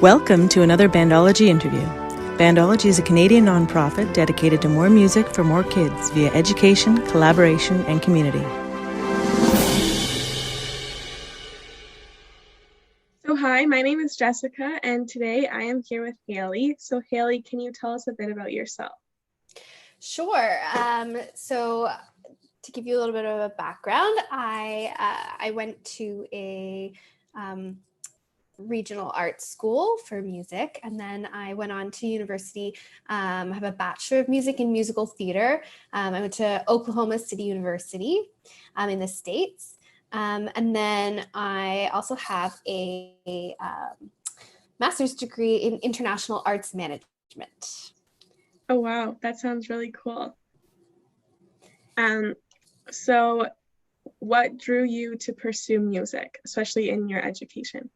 Welcome to another Bandology interview. Bandology is a Canadian nonprofit dedicated to more music for more kids via education, collaboration, and community. So hi, my name is Jessica, and today I am here with Hayley. So Hayley, can you tell us a bit about yourself? Sure. So to give you a little bit of a background, I went to a regional arts school for music, and then I went on to university. I have a Bachelor of Music in Musical Theater. I went to Oklahoma City University in the States. And then I also have a master's degree in international arts management. Oh, wow. That sounds really cool. So what drew you to pursue music, especially in your education?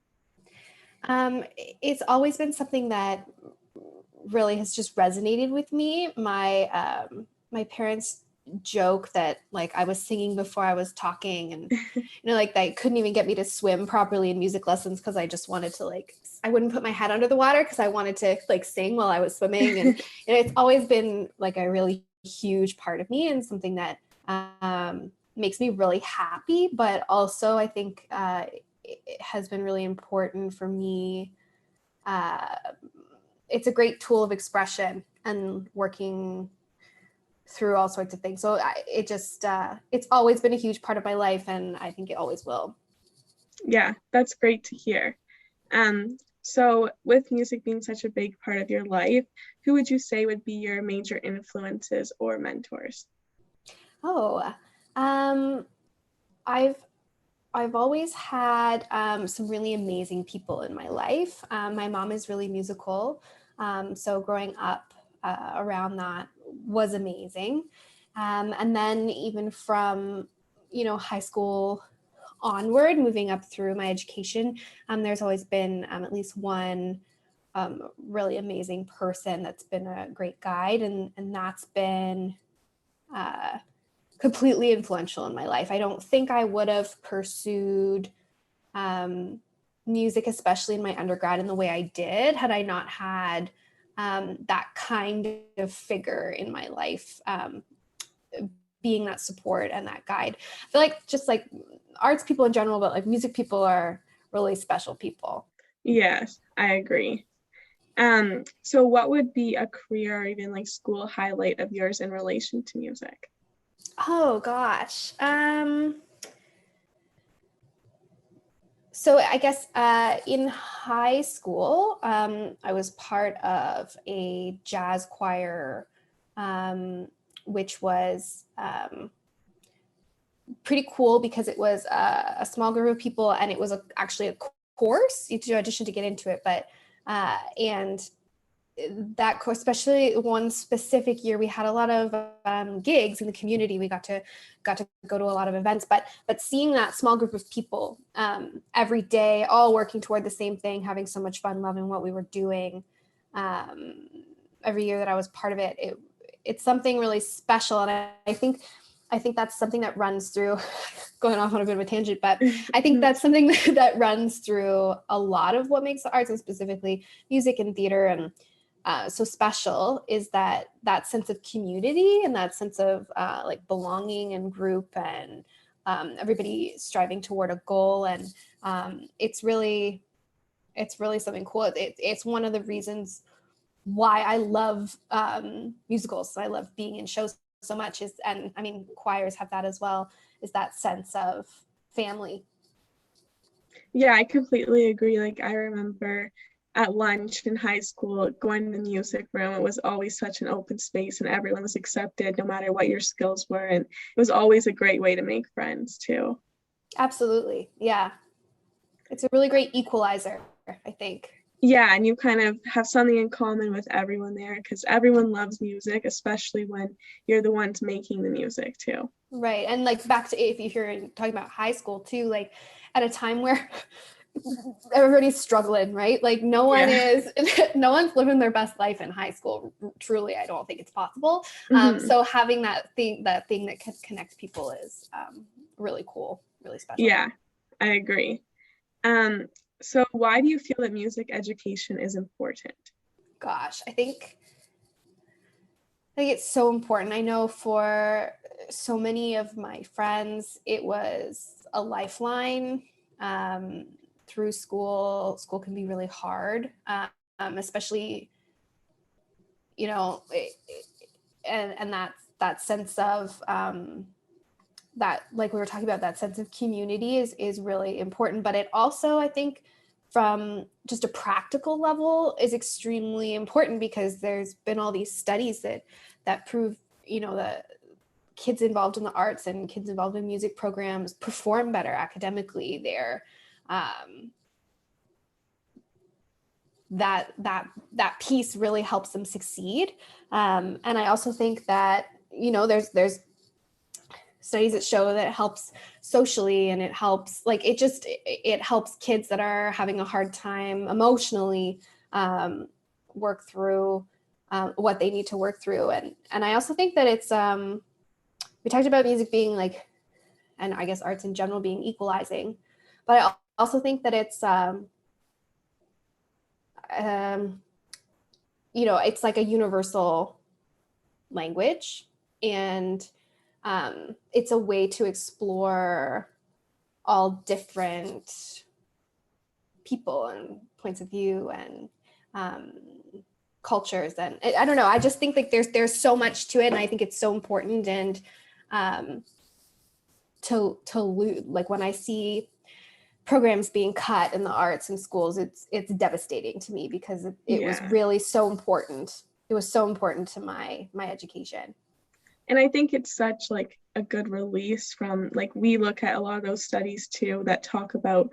It's always been something that really has just resonated with me. My parents joke that like I was singing before I was talking, and like they couldn't even get me to swim properly in music lessons because I just wanted to I wouldn't put my head under the water because I wanted to sing while I was swimming, and it's always been like a really huge part of me and something that makes me really happy. But also I think it has been really important for me. It's a great tool of expression and working through all sorts of things. So it's always been a huge part of my life, and I think it always will. Yeah, that's great to hear. So with music being such a big part of your life, who would you say would be your major influences or mentors? I've always had some really amazing people in my life. My mom is really musical, so growing up around that was amazing. And then even from, high school onward, moving up through my education, there's always been at least one really amazing person that's been a great guide, and that's been completely influential in my life. I don't think I would have pursued music, especially in my undergrad, in the way I did, had I not had that kind of figure in my life, being that support and that guide. I feel like just like arts people in general, but like music people are really special people. Yes, I agree. So what would be a career or even school highlight of yours in relation to music? Oh gosh. So I guess in high school, I was part of a jazz choir, which was pretty cool because it was a small group of people, and it was actually a course. You had to audition to get into it, but and that course, especially one specific year, we had a lot of gigs in the community. We got to go to a lot of events, but seeing that small group of people every day, all working toward the same thing, having so much fun, loving what we were doing, every year that I was part of it, it's something really special. And I think that's something that runs through, going off on a bit of a tangent, but I think that's something that runs through a lot of what makes the arts, and specifically music and theater, and so special, is that sense of community and that sense of belonging and group, and everybody striving toward a goal. And it's really something cool. It's one of the reasons why I love musicals. I love being in shows so much, and I mean, choirs have that as well, is that sense of family. Yeah, I completely agree. I remember at lunch in high school, going to the music room, it was always such an open space and everyone was accepted no matter what your skills were. And it was always a great way to make friends too. Absolutely. Yeah. It's a really great equalizer, I think. Yeah, and you kind of have something in common with everyone there because everyone loves music, especially when you're the ones making the music too. Right. And back to, if you're talking about high school too, at a time where everybody's struggling, right? No one no one's living their best life in high school. Truly, I don't think it's possible. So having that thing that can connect people is really cool, really special. Yeah, I agree. So why do you feel that music education is important? Gosh, I think it's so important. I know for so many of my friends, it was a lifeline through school. School can be really hard, especially, you know, and that sense of that, like we were talking about, that sense of community is really important. But it also, I think, from just a practical level, is extremely important, because there's been all these studies that prove, that kids involved in the arts and kids involved in music programs perform better academically. They're that piece really helps them succeed. And I also think that, there's studies that show that it helps socially, and it helps, like, it helps kids that are having a hard time emotionally work through what they need to work through. And I also think that it's, we talked about music being like, and I guess arts in general being equalizing, but I also think that it's, it's like a universal language, and it's a way to explore all different people and points of view and cultures. And I don't know, I just think like there's so much to it, and I think it's so important. And like, when I see programs being cut in the arts in schools, it's devastating to me, because it was really so important. It was so important to my education. And I think it's such like a good release from, like, we look at a lot of those studies too that talk about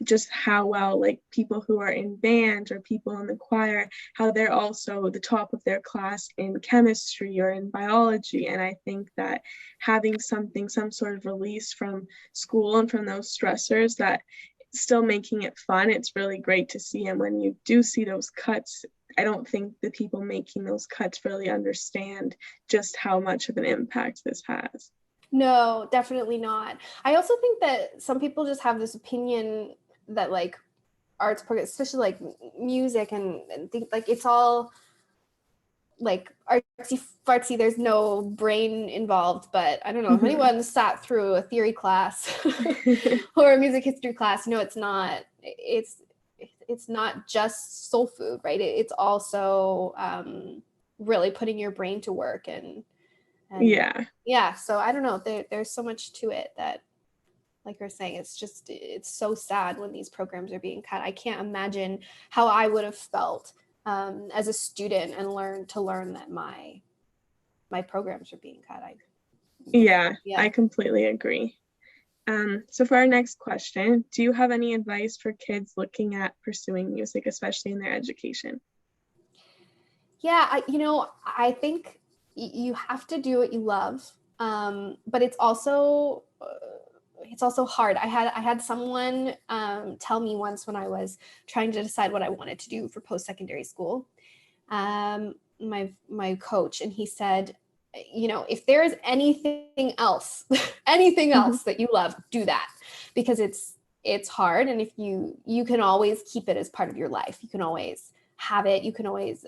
just how well, like, people who are in band or people in the choir, how they're also the top of their class in chemistry or in biology. And I think that having some sort of release from school and from those stressors, that still making it fun, it's really great to see. And when you do see those cuts, I don't think the people making those cuts really understand just how much of an impact this has. No, definitely not. I also think that some people just have this opinion that, like, arts programs, especially like music, and think like it's all like artsy fartsy, there's no brain involved. But I don't know if anyone sat through a theory class or a music history class, it's not just soul food, right? It's also really putting your brain to work, and so I don't know, there's so much to it that, like you're saying, it's so sad when these programs are being cut. I can't imagine how I would have felt as a student and learn that my programs are being cut. I completely agree. So for our next question, do you have any advice for kids looking at pursuing music, especially in their education? I think you have to do what you love, but it's also hard. I had someone tell me once, when I was trying to decide what I wanted to do for post-secondary school, my coach, and he said, if there is anything else that you love, do that, because it's hard. And if you can always keep it as part of your life, you can always have it, you can always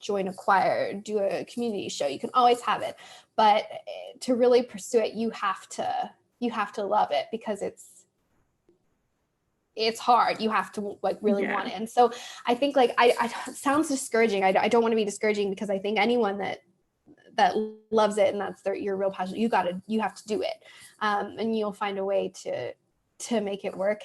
join a choir, do a community show, you can always have it. But to really pursue it, you have to love it, because it's hard. You have to like really want it. And so I think, like, I sounds discouraging. I don't want to be discouraging, because I think anyone that loves it and that's your real passion, you have to do it, and you'll find a way to make it work.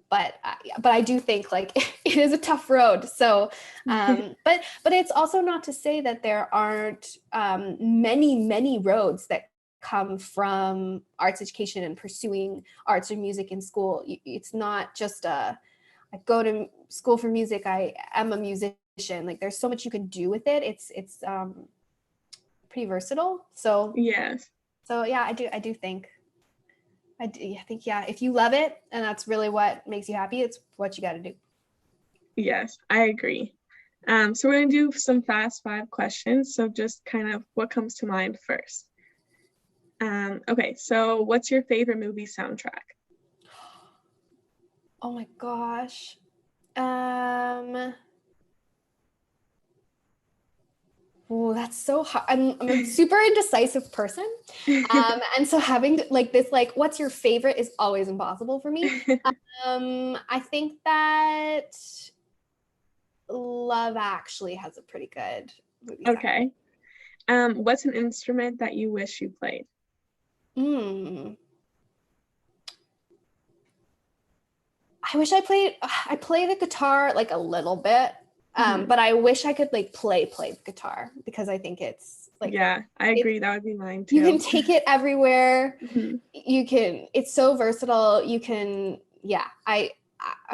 But I do think, like, it is a tough road. So, but it's also not to say that there aren't many roads that come from arts education and pursuing arts or music in school. It's not just I go to school for music, I am a musician. Like, there's so much you can do with it. It's pretty versatile. So I do think. I think, if you love it and that's really what makes you happy, it's what you got to do. Yes, I agree. So we're going to do some fast 5 questions. So just kind of what comes to mind first. Okay, so what's your favorite movie soundtrack? Oh my gosh. Oh, that's so hard. I'm a super indecisive person. And so having like this, like, what's your favorite is always impossible for me. I think that Love Actually has a pretty good movie soundtrack. Okay. What's an instrument that you wish you played? I wish I play the guitar like a little bit. But I wish I could like play the guitar, because I think it's like, yeah, I agree. That would be mine too. You can take it everywhere. Mm-hmm. It's so versatile. I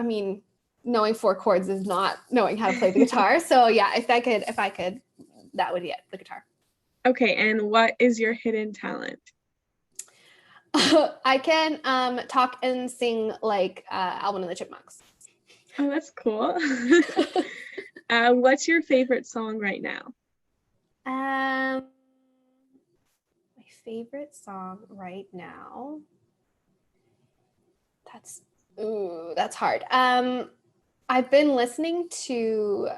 mean, knowing 4 chords is not knowing how to play the guitar. So yeah, if I could, that would be it, the guitar. Okay, and what is your hidden talent? I can talk and sing like Alvin and the Chipmunks. Oh, that's cool. What's your favorite song right now? My favorite song right now. That's hard. I've been listening to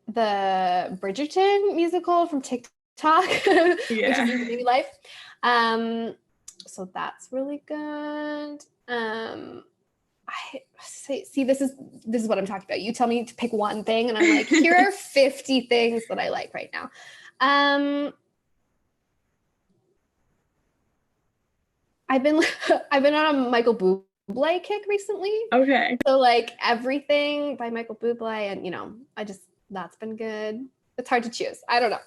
the Bridgerton musical from TikTok, which is Maybe Life. So that's really good. This is what I'm talking about. You tell me to pick one thing, and I'm like, here are 50 things that I like right now. I've been on a Michael Bublé kick recently. Okay. So like everything by Michael Bublé, and that's been good. It's hard to choose. I don't know.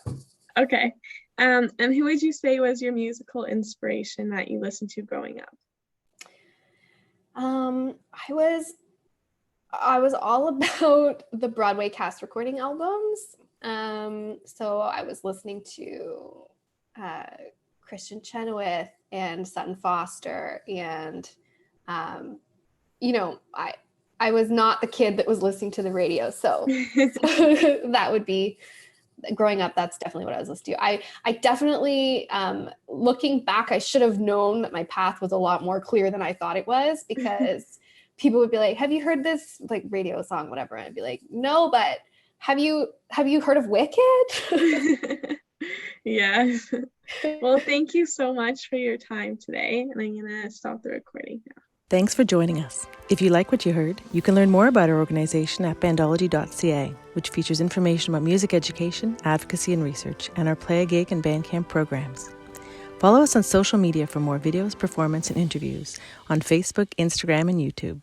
Okay. And who would you say was your musical inspiration that you listened to growing up? I was all about the Broadway cast recording albums. So I was listening to Christian Chenoweth and Sutton Foster, and I was not the kid that was listening to the radio. So that would be, growing up, that's definitely what I was listening to. I definitely, looking back, I should have known that my path was a lot more clear than I thought it was, because people would be like, have you heard this like radio song, whatever? And I'd be like, no, but have you heard of Wicked? Yeah. Well, thank you so much for your time today. And I'm going to stop the recording now. Thanks for joining us. If you like what you heard, you can learn more about our organization at bandology.ca, which features information about music education, advocacy and research, and our Play a Gig and Bandcamp programs. Follow us on social media for more videos, performance, and interviews on Facebook, Instagram, and YouTube.